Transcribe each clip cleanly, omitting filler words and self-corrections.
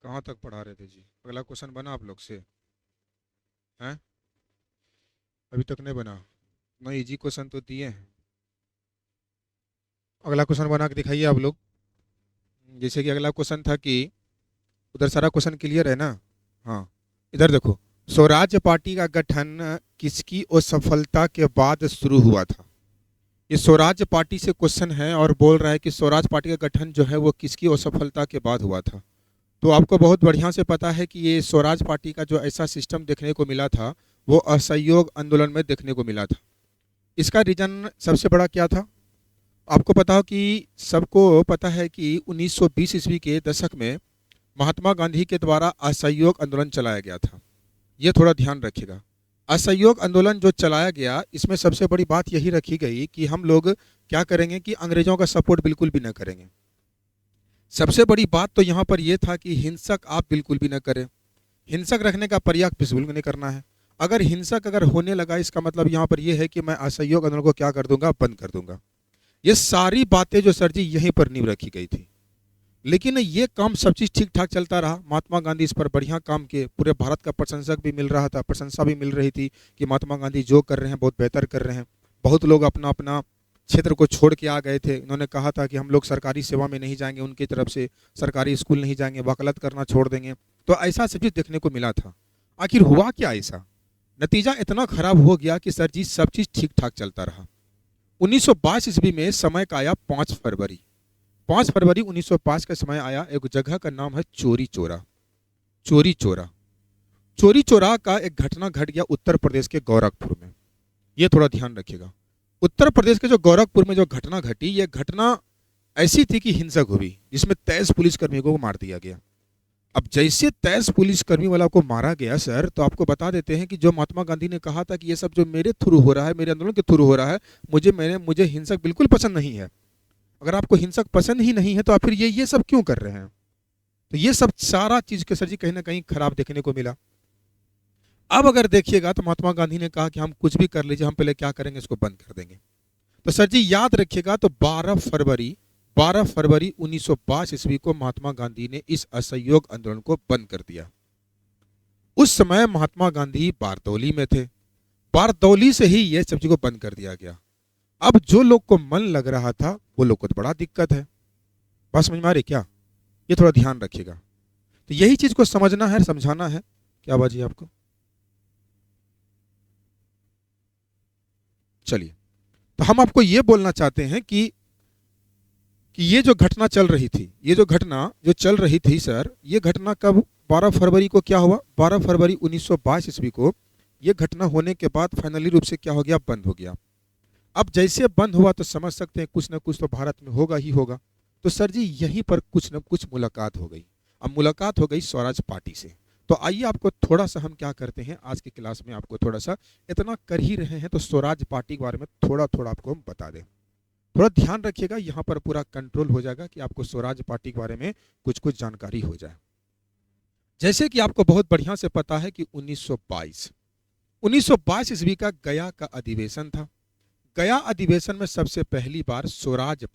कहाँ तक पढ़ा रहे थे जी? अगला क्वेश्चन बना आप लोग से? हैं? अभी तक नहीं बना? नहीं, इजी क्वेश्चन तो दिए हैं। अगला क्वेश्चन बना के दिखाइए आप लोग। जैसे कि अगला क्वेश्चन था कि उधर सारा क्वेश्चन क्लियर है ना? हाँ, इधर देखो। स्वराज पार्टी का गठन किसकी असफलता के बाद शुरू हुआ था? ये स्वराज पार्टी से क्वेश्चन है और बोल रहा है कि स्वराज पार्टी का गठन जो है वो किसकी असफलता के बाद हुआ था। तो आपको बहुत बढ़िया से पता है कि ये स्वराज पार्टी का जो ऐसा सिस्टम देखने को मिला था वो असहयोग आंदोलन में देखने को मिला था। इसका रीजन सबसे बड़ा क्या था? आपको पता हो कि सबको पता है कि 1920 ईस्वी के दशक में महात्मा गांधी के द्वारा असहयोग आंदोलन चलाया गया था। ये थोड़ा ध्यान रखिएगा। असहयोग आंदोलन जो चलाया गया इसमें सबसे बड़ी बात यही रखी गई कि हम लोग क्या करेंगे कि अंग्रेजों का सपोर्ट बिल्कुल भी न करेंगे। सबसे बड़ी बात तो यहाँ पर यह था कि हिंसक आप बिल्कुल भी न करें। हिंसक रखने का प्रयास बिल्कुल नहीं करना है। अगर हिंसक अगर होने लगा इसका मतलब यहाँ पर यह है कि मैं असहयोग आंदोलन को क्या कर दूंगा, बंद कर दूंगा। ये सारी बातें जो सर जी यहीं पर नींव रखी गई थी। लेकिन ये काम सब चीज़ ठीक ठाक चलता रहा। महात्मा गांधी इस पर बढ़िया काम किए, पूरे भारत का प्रशंसक भी मिल रहा था, प्रशंसा भी मिल रही थी कि महात्मा गांधी जो कर रहे हैं बहुत बेहतर कर रहे हैं। बहुत लोग अपना अपना क्षेत्र को छोड़ के आ गए थे। इन्होंने कहा था कि हम लोग सरकारी सेवा में नहीं जाएंगे, उनकी तरफ से सरकारी स्कूल नहीं जाएंगे, वकालत करना छोड़ देंगे। तो ऐसा सब चीज़ देखने को मिला था। आखिर हुआ क्या ऐसा? नतीजा इतना खराब हो गया कि सर जी सब चीज़ ठीक ठाक चलता रहा। 1922 ईस्वी में समय का आया 5 फरवरी। 5 फरवरी 1905 का समय आया। एक जगह का नाम है चोरी चोरा। चोरी चोरा। चोरी चोरा का एक घटना घट गया उत्तर प्रदेश के गोरखपुर में। ये थोड़ा ध्यान रखिएगा। उत्तर प्रदेश के जो गोरखपुर में जो घटना घटी, ये घटना ऐसी थी कि हिंसक हुई, जिसमें 23 पुलिसकर्मियों को मार दिया गया। अब जैसे 23 पुलिसकर्मी वाला को मारा गया सर, तो आपको बता देते हैं कि जो महात्मा गांधी ने कहा था कि ये सब जो मेरे थ्रू हो रहा है, मेरे आंदोलन के थ्रू हो रहा है, मुझे हिंसक बिल्कुल पसंद नहीं है। अगर आपको हिंसक पसंद ही नहीं है तो आप फिर ये सब क्यों कर रहे हैं? तो ये सब सारा चीज के सर जी कहीं ना कहीं खराब देखने को मिला। अब अगर देखिएगा तो महात्मा गांधी ने कहा कि हम कुछ भी कर लीजिए, हम पहले क्या करेंगे, इसको बंद कर देंगे। तो सर जी याद रखिएगा, तो 12 फरवरी 1905 ईस्वी को महात्मा गांधी ने इस असहयोग आंदोलन को बंद कर दिया। उस समय महात्मा गांधी बारदौली में थे। बारदौली से ही यह सब चीज को बंद कर दिया गया। अब जो लोग को मन लग रहा था वो लोग को तो बड़ा दिक्कत है। बात समझ में आ रही क्या? ये थोड़ा ध्यान रखिएगा। तो यही चीज को समझना है, समझाना है। क्या बाजी आपको? चलिए, तो हम आपको ये बोलना चाहते हैं कि ये जो घटना चल रही थी, ये जो घटना जो चल रही थी सर, ये घटना कब? 12 फरवरी को क्या हुआ? 12 फरवरी 1922 ईस्वी को ये घटना होने के बाद फाइनली रूप से क्या हो गया? बंद हो गया। अब जैसे बंद हुआ तो समझ सकते हैं कुछ ना कुछ तो भारत में होगा ही होगा। तो सर जी यहीं पर कुछ ना कुछ मुलाकात हो गई। अब मुलाकात हो गई स्वराज पार्टी से। तो आइए आपको थोड़ा सा हम क्या करते हैं आज की क्लास में, आपको थोड़ा सा इतना कर ही रहे हैं तो स्वराज पार्टी के बारे में थोड़ा थोड़ा आपको हम बता दें। थोड़ा ध्यान रखिएगा, यहाँ पर पूरा कंट्रोल हो जाएगा कि आपको स्वराज पार्टी के बारे में कुछ कुछ जानकारी हो जाए। जैसे कि आपको बहुत बढ़िया से पता है कि 1922 ईस्वी का गया का अधिवेशन था। गया अधिवेशन में सबसे पहली बार स्वराज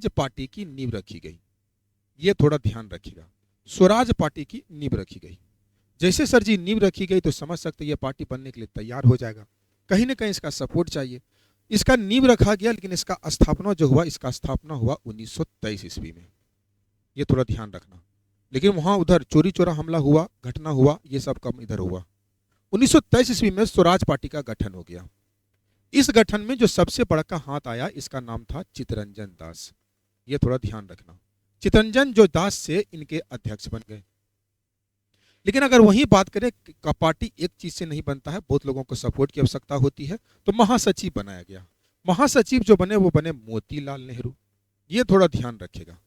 पार्टी की नींव रखी गई। ये थोड़ा ध्यान रखिएगा, स्वराज पार्टी की नींव रखी गई। जैसे सर जी नींव रखी गई तो समझ सकते ये पार्टी बनने के लिए तैयार हो जाएगा। कहीं ना कहीं इसका सपोर्ट चाहिए। इसका नींव रखा गया, लेकिन इसका स्थापना जो हुआ, इसका स्थापना हुआ 1923 ईस्वी में। ये थोड़ा ध्यान रखना। लेकिन वहां उधर चोरी चोरा हमला हुआ, घटना हुआ, ये सब कम इधर हुआ। 1923 ईस्वी में स्वराज पार्टी का गठन हो गया। इस गठन में जो सबसे बड़ा का हाथ आया, इसका नाम था चित्तरंजन दास। ये थोड़ा ध्यान रखना। चित्तरंजन जो दास से इनके अध्यक्ष बन गए। लेकिन अगर वही बात करें कि पार्टी एक चीज से नहीं बनता है, बहुत लोगों को सपोर्ट की आवश्यकता होती है, तो महासचिव बनाया गया। महासचिव जो बने वो बने मोतीलाल नेहरू। ये थोड़ा ध्यान रखिएगा,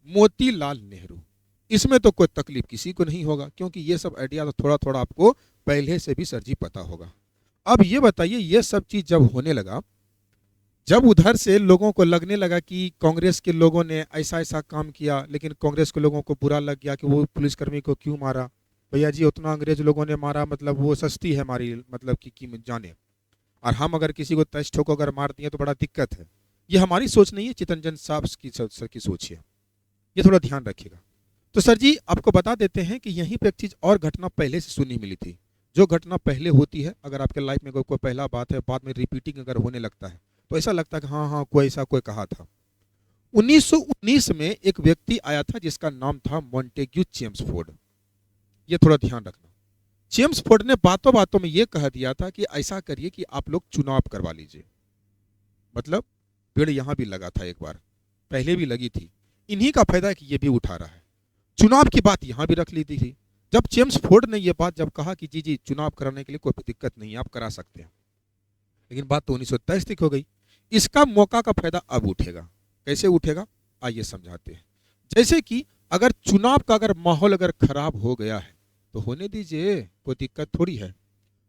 मोतीलाल नेहरू। इसमें तो कोई तकलीफ किसी को नहीं होगा, क्योंकि ये सब आइडिया तो थोड़ा थोड़ा आपको पहले से भी सर जी पता होगा। अब ये बताइए, ये सब चीज जब होने लगा, जब उधर से लोगों को लगने लगा कि कांग्रेस के लोगों ने ऐसा ऐसा काम किया, लेकिन कांग्रेस के लोगों को बुरा लग गया कि वो पुलिसकर्मी को क्यों मारा, भैया जी उतना अंग्रेज लोगों ने मारा, मतलब वो सस्ती है हमारी, मतलब की कीमत जाने, और हम अगर किसी को तज ठोको अगर मार दिए तो बड़ा दिक्कत है। ये हमारी सोच नहीं है, चितरंजन साहब की सर की सोच है। ये थोड़ा ध्यान रखिएगा। तो सर जी आपको बता देते हैं कि यहीं पे एक चीज और घटना पहले से सुनी मिली थी। जो घटना पहले होती है, अगर आपके लाइफ में कोई पहला बात है, बाद में रिपीटिंग अगर होने लगता है, तो ऐसा लगता है कि हाँ हाँ कोई ऐसा कोई कहा था। 1919 में एक व्यक्ति आया था जिसका नाम था मॉन्टेग्यू चेम्सफोर्ड। ये थोड़ा ध्यान रखना। चेम्सफोर्ड ने बातों बातों में ये कह दिया था कि ऐसा करिए कि आप लोग चुनाव करवा लीजिए। मतलब पेड़ यहां भी लगा था एक बार, पहले भी लगी थी, इन्हीं का फायदा है कि ये भी उठा रहा है। चुनाव की बात यहां भी रख ली थी। जब चेम्सफोर्ड ने यह बात जब कहा कि जी जी चुनाव कराने के लिए कोई दिक्कत नहीं, आप करा सकते हैं, लेकिन बात तो 1923 तक हो गई। इसका मौका का फायदा अब उठेगा। कैसे उठेगा आइए समझाते हैं। जैसे कि अगर चुनाव का अगर माहौल अगर खराब हो गया है तो होने दीजिए, कोई दिक्कत थोड़ी है।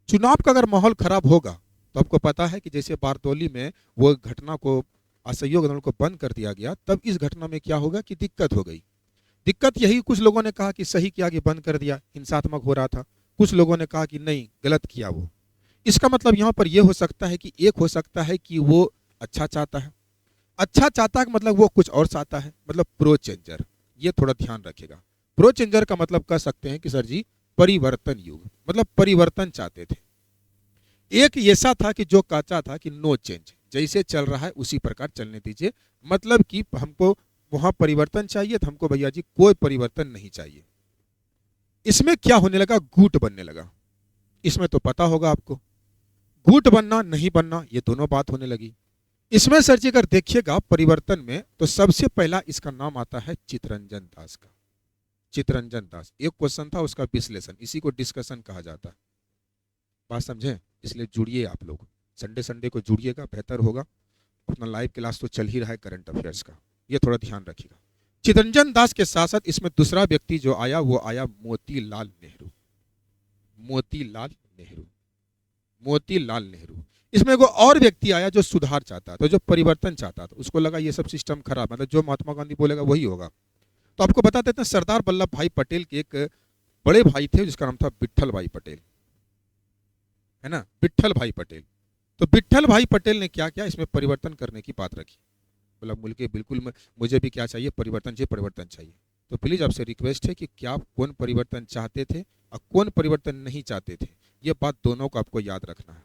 चुनाव का अगर माहौल खराब होगा तो आपको पता है कि जैसे बारदौली में वो घटना को, असहयोग आंदोलन को बंद कर दिया गया, तब इस घटना में क्या होगा कि दिक्कत हो गई। दिक्कत यही, कुछ लोगों ने कहा कि सही किया कि बंद कर दिया, हिंसात्मक हो रहा था। कुछ लोगों ने कहा कि नहीं गलत किया वो। इसका मतलब यहां पर यह हो सकता है कि एक हो सकता है कि वो अच्छा चाहता है, अच्छा चाहता है मतलब वो कुछ और चाहता है, मतलब प्रो चेंजर। ये थोड़ा ध्यान रखेगा। प्रो चेंजर का मतलब कह सकते हैं कि सर जी परिवर्तन युग, मतलब परिवर्तन चाहते थे। एक ऐसा था कि जो कहता था कि नो चेंज, जैसे चल रहा है उसी प्रकार चलने दीजिए, मतलब कि हमको वहां परिवर्तन चाहिए, तो हमको भैया जी कोई परिवर्तन नहीं चाहिए। इसमें क्या होने लगा, गुट बनने लगा। इसमें तो पता होगा आपको, गुट बनना नहीं बनना ये दोनों बात होने लगी। इसमें सर जी अगर देखिएगा परिवर्तन में, तो सबसे पहला इसका नाम आता है चित्तरंजन दास का। चित्तरंजन दास, एक क्वेश्चन था उसका विश्लेषण, इसी को डिस्कशन कहा जाता है। बात समझे? इसलिए जुड़िए आप लोग, संडे संडे को जुड़िएगा, बेहतर होगा। अपना लाइव क्लास तो चल ही रहा है करंट अफेयर्स का, ये थोड़ा ध्यान रखिएगा। चित्तरंजन दास के साथ साथ इसमें दूसरा व्यक्ति जो आया वो आया मोतीलाल नेहरू। मोतीलाल नेहरू, मोतीलाल नेहरू। इसमें एगो और व्यक्ति आया जो सुधार चाहता था, जो परिवर्तन चाहता था। उसको लगा ये सब सिस्टम खराब, मतलब जो महात्मा गांधी बोलेगा वही होगा। तो आपको बता देते हैं सरदार वल्लभ भाई पटेल के एक बड़े भाई थे जिसका नाम था विट्ठल भाई पटेल, है ना, विट्ठल भाई पटेल। तो विट्ठल भाई पटेल ने क्या किया, इसमें परिवर्तन करने की बात रखी। बोला मुल्के बिल्कुल मुझे भी क्या चाहिए, परिवर्तन चाहिए, परिवर्तन चाहिए। तो प्लीज आपसे रिक्वेस्ट है कि क्या आप कौन परिवर्तन चाहते थे और कौन परिवर्तन नहीं चाहते थे, ये बात दोनों को आपको याद रखना है।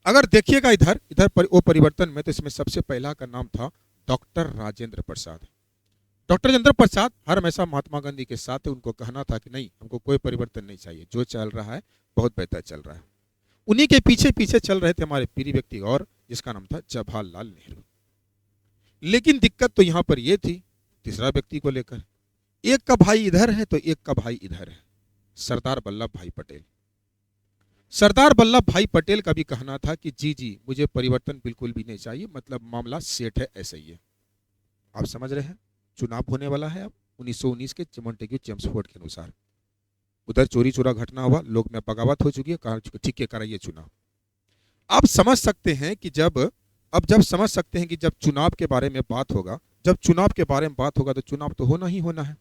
अगर देखिएगा इधर इधर वो परिवर्तन में, तो इसमें सबसे पहला का नाम था डॉक्टर राजेंद्र प्रसाद। डॉक्टर राजेंद्र प्रसाद हर हमेशा महात्मा गांधी के साथ थे। उनको कहना था कि नहीं हमको कोई परिवर्तन नहीं चाहिए, जो चल रहा है बहुत बेहतर चल रहा है। उन्हीं के पीछे पीछे चल रहे थे हमारे प्रिय व्यक्ति और, जिसका नाम था जवाहरलाल नेहरू। लेकिन दिक्कत तो यहां पर यह थी तीसरा व्यक्ति को लेकर, एक का भाई इधर है तो एक का भाई इधर है, सरदार वल्लभ भाई पटेल। सरदार वल्लभ भाई पटेल का भी कहना था कि जी जी मुझे परिवर्तन बिल्कुल भी नहीं चाहिए, मतलब मामला सेट है, ऐसा ही है। आप समझ रहे हैं, चुनाव होने वाला है अब 1919 के मॉन्टेग्यू चेम्सफोर्ड के अनुसार। उधर चोरी चोरा घटना हुआ, लोग में बगावत हो चुकी है, कहा ठीक है कराइए चुनाव। आप समझ सकते हैं कि जब समझ सकते हैं कि जब चुनाव के बारे में बात होगा, जब चुनाव के बारे में बात होगा तो चुनाव तो होना ही होना है।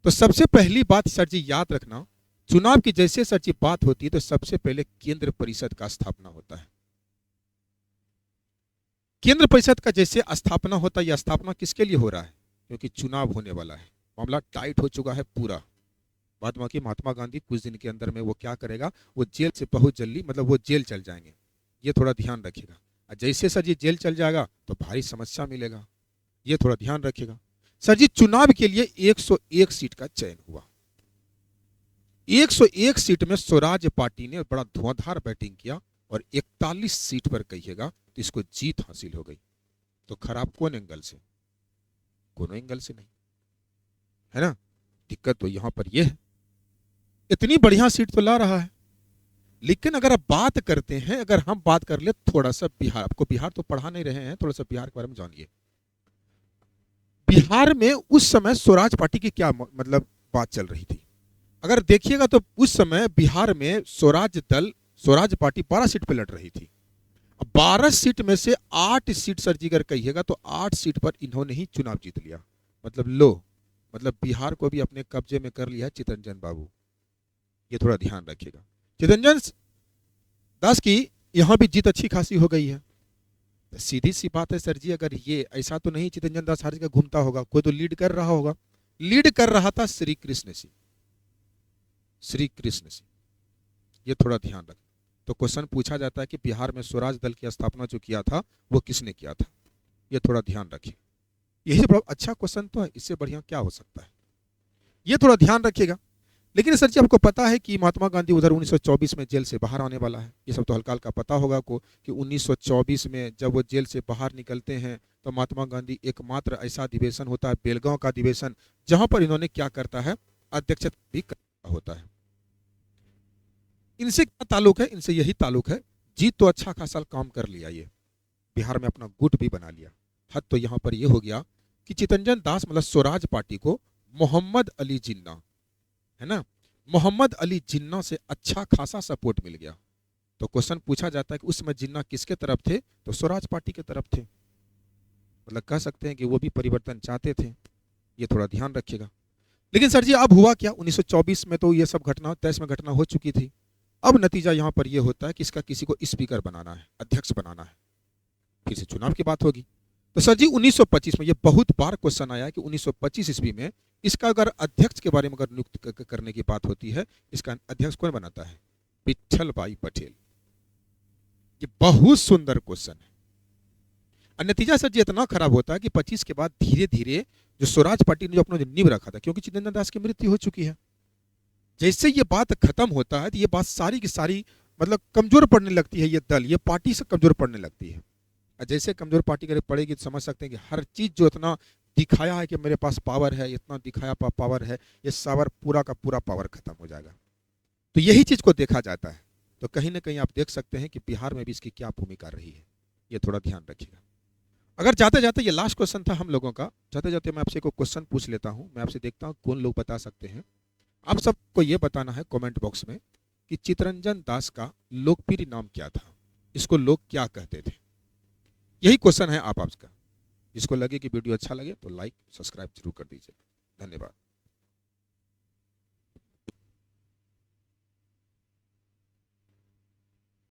तो सबसे पहली बात सर जी याद रखना, चुनाव की जैसे सर जी बात होती है तो सबसे पहले केंद्र परिषद का स्थापना होता है। केंद्र परिषद का जैसे स्थापना होता है, यह स्थापना किसके लिए हो रहा है, क्योंकि चुनाव होने वाला है, मामला टाइट हो चुका है पूरा। बाद में महात्मा गांधी कुछ दिन के अंदर में वो क्या करेगा, वो जेल से बहुत जल्दी, मतलब वो जेल चल जाएंगे, ये थोड़ा ध्यान रखिएगा। जैसे सर जी जेल चल जाएगा तो भारी समस्या मिलेगा, ये थोड़ा ध्यान रखिएगा। सर जी चुनाव के लिए 101 सीट का चयन हुआ। 101 सीट में स्वराज पार्टी ने बड़ा धुआंधार बैटिंग किया और 41 सीट पर कहिएगा तो इसको जीत हासिल हो गई। तो खराब कौन एंगल से, कोनो एंगल से नहीं, है ना। दिक्कत तो यहां पर यह है, इतनी बढ़िया सीट तो ला रहा है, लेकिन अगर आप बात करते हैं, अगर हम बात कर ले थोड़ा सा बिहार, आपको बिहार तो पढ़ा नहीं रहे हैं, थोड़ा सा बिहार के बारे में जानिए। बिहार में उस समय स्वराज पार्टी की क्या मतलब बात चल रही थी, अगर देखिएगा तो उस समय बिहार में स्वराज पार्टी 12 सीट पर लड़ रही थी। 12 सीट में से 8 सीट सर जी अगर कहिएगा तो 8 सीट पर इन्होंने ही चुनाव जीत लिया। मतलब लो, मतलब बिहार को भी अपने कब्जे में कर लिया चित्तरंजन बाबू, ये थोड़ा ध्यान रखिएगा। चित्तरंजन दास की यहां भी जीत अच्छी खासी हो गई है। सीधी सी बात है सर जी, अगर ये ऐसा तो नहीं चित्तरंजन दास हर जगह घूमता होगा, कोई तो लीड कर रहा होगा, लीड कर रहा था श्री कृष्ण सिंह। श्री कृष्ण सिंह, ये थोड़ा ध्यान रखना। तो क्वेश्चन पूछा जाता है कि बिहार में स्वराज दल की स्थापना जो किया था वो किसने किया था, ये थोड़ा ध्यान रखिए। यही बड़ा अच्छा क्वेश्चन तो है, इससे बढ़िया क्या हो सकता है, ये थोड़ा ध्यान रखिएगा। लेकिन सर जी आपको पता है कि महात्मा गांधी उधर 1924 में जेल से बाहर आने वाला है, ये सब तो हल्का हल्का पता होगा को कि 1924 में जब वो जेल से बाहर निकलते हैं तो महात्मा गांधी एकमात्र ऐसा अधिवेशन होता है बेलगांव का अधिवेशन, जहां पर इन्होंने क्या करता है, अध्यक्षता भी करता होता है। इनसे क्या ताल्लुक है, इनसे यही ताल्लुक है, जीत तो अच्छा खासा काम कर लिया, ये बिहार में अपना गुट भी बना लिया। हद तो यहां पर यह हो गया कि चितरंजन दास मतलब स्वराज पार्टी को मोहम्मद अली जिन्ना, है ना, मोहम्मद अली जिन्ना से अच्छा खासा सपोर्ट मिल गया। तो क्वेश्चन पूछा जाता है कि उसमें जिन्ना किसके तरफ थे, तो स्वराज पार्टी के तरफ थे। मतलब कह सकते हैं कि वो भी परिवर्तन चाहते थे, ये थोड़ा ध्यान रखिएगा। लेकिन सर जी अब हुआ क्या, 1924 में तो ये सब घटना 23 में घटना हो चुकी थी। अब नतीजा यहां पर यह होता है कि इसका किसी को स्पीकर बनाना है, अध्यक्ष बनाना है, फिर से चुनाव की बात होगी। तो सर जी 1925 में, ये बहुत बार क्वेश्चन आया है कि 1925 ईस्वी में इसका अगर अध्यक्ष के बारे में अगर नियुक्त करने की बात होती है, इसका अध्यक्ष कौन बनाता है, विट्ठल भाई पटेल। ये बहुत सुंदर क्वेश्चन है। और नतीजा सर जी इतना खराब होता है कि 25 के बाद धीरे धीरे जो स्वराज पार्टी ने जो अपना जो नींव रखा था, क्योंकि चितरंजन दास की मृत्यु हो चुकी है, जैसे ये बात खत्म होता है तो ये बात सारी की सारी मतलब कमजोर पड़ने लगती है, ये दल ये पार्टी से कमजोर पड़ने लगती है। और जैसे कमजोर पार्टी अगर पड़ेगी तो समझ सकते हैं कि हर चीज जो इतना दिखाया है कि मेरे पास पावर है, इतना दिखाया पावर है, ये सावर पूरा का पूरा पावर खत्म हो जाएगा। तो यही चीज को देखा जाता है। तो कहीं ना कहीं आप देख सकते हैं कि बिहार में भी इसकी क्या भूमिका रही है, ये थोड़ा ध्यान रखिएगा। अगर जाते जाते, ये लास्ट क्वेश्चन था हम लोगों का, जाते जाते मैं आपसे कोई क्वेश्चन पूछ लेता हूं, मैं आपसे देखता हूं कौन लोग बता सकते हैं। आप सबको ये बताना है कमेंट बॉक्स में कि चितरंजन दास का लोकप्रिय नाम क्या था, इसको लोग क्या कहते थे। यही क्वेश्चन है आप आपका। जिसको लगे कि वीडियो अच्छा लगे तो लाइक सब्सक्राइब जरूर कर दीजिए। धन्यवाद।